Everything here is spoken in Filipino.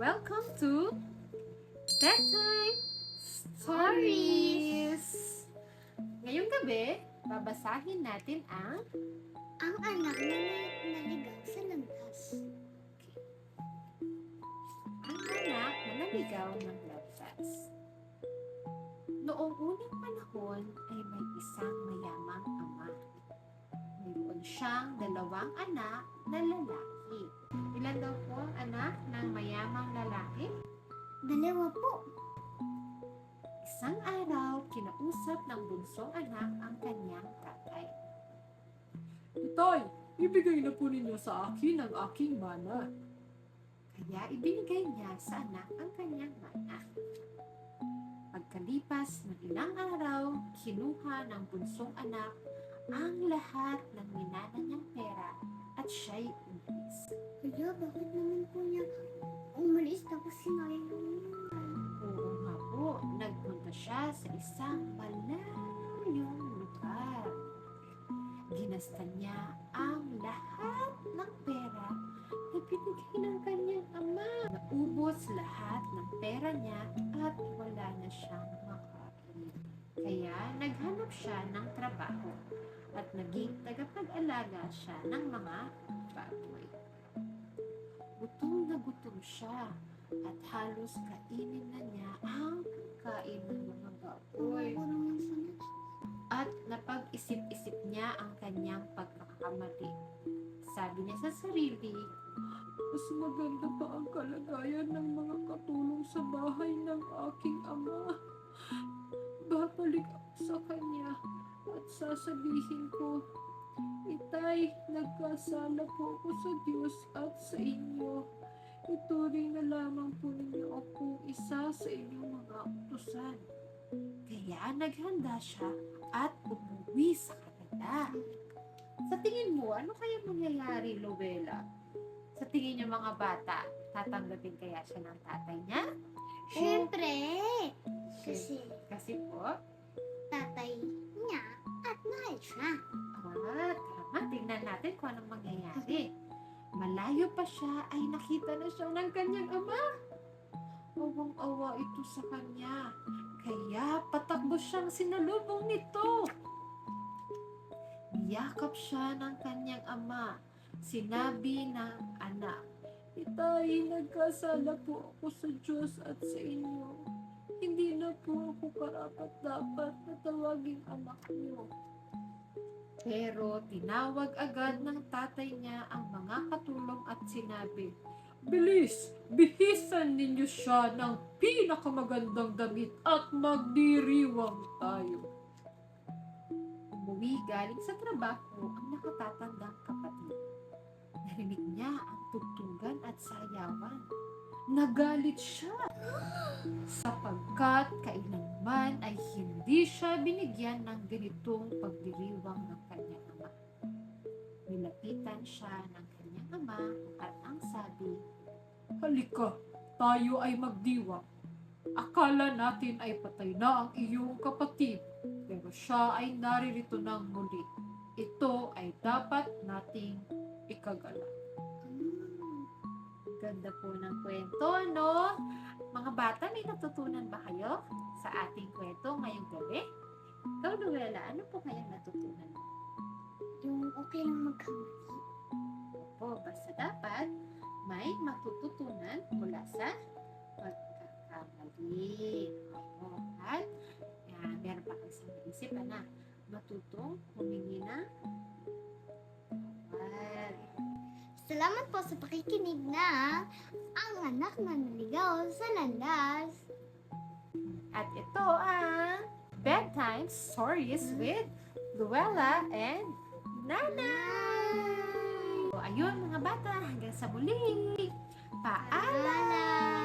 Welcome to Bedtime Stories! Ngayong gabi, babasahin natin ang anak na naligaw sa landas. Ang Anak na Naligaw ng Landas. Noong unang panahon ay may isang mayamang ama. Mayroon siyang 2 anak na lalaki. Ilan daw po ang anak ng mayamang lalaki? 2 po. Isang araw, kinausap ng bunsong anak ang kanyang tatay. Tay, ibigay na po ninyo sa akin ang aking mana. Kaya ibinigay niya sa anak ang kanyang mana. Pagkalipas ng ilang araw, kinuha ng bunsong anak ang lahat ng minana niyang pera at siya'y umalis. Kaya bakit naman po niya umalis tapos sinayang naman? Oo nga po, nagpunta siya sa isang malayong lugar. Ginasta niya ang lahat ng pera na binigay ng kanyang ama. Naubos lahat ng pera niya at wala na siyang makain. Kaya naghanap siya ng trabaho at naging tagapag-alaga siya ng mga baboy. Gutom na gutom siya at halos kainin na niya ang kain ng mga baboy. Kawawa naman sana. At napag-isip-isip niya ang kanyang pagkakamali. Sabi niya sa sarili, Mas maganda pa ang kalagayan ng mga katulong sa bahay ng aking ama. Babalik ako sa kanya at sasabihin ko, Itay, nagkasala po ako sa Diyos at sa inyo. Ituring na lamang po ninyo akong isa sa inyong mga utusan. kaya naghanda siya at umuwi sa Canada. Sa tingin mo, ano kaya mangyayari, Lovella? Sa tingin niyo mga bata, tatanggapin kaya siya ng tatay niya? Siyempre. Kasi Kasi po, tatay niya at mahal siya. tama, tingnan natin kung anong mangyayari. Malayo pa siya ay nakita na siya ng kanyang ama. Awang-awa ito sa kanya. Kaya patakbo siyang sinalubong nito. Niyakap siya ng kanyang ama. Sinabi ng anak, Itay, nagkasala po ako sa Diyos at sa inyo. Hindi na po ako karapat-dapat na tawaging anak niyo. pero tinawag agad ng tatay niya ang mga katulong at sinabi, Bilis! Bihisan ninyo siya ng pinakamagandang damit at magdiriwang tayo. umuwi galing sa trabaho ang nakatatandang kapatid. Narinig niya ang tugtugan at sayawan. Nagalit siya sapagkat kailanman ay hindi siya binigyan ng ganitong pagdiriwang ng kanyang ama. Nilapitan siya ng kanyang ama at ang sabi, Halika, tayo ay magdiwang. Akala natin ay patay na ang iyong kapatid, pero siya ay naririto ng muli. Ito ay dapat nating ikagala. Ganda po ng kwento, no? Mga bata, may natutunan ba kayo sa ating kwento ngayong gabi? Ikaw, Luella, ano po kayang natutunan mo? Yung okay lang magkamali. Opo, basta dapat may matututunan mula sa pagkakamali. Opo, at meron pa kasi naisip, matutong humingi ng tawad. Salamat po sa pakikinig na ang anak na naligaw sa landas. At ito ang Bedtime Stories with Luella and Nanay! So, ayun mga bata, hanggang sa muli! Paalam!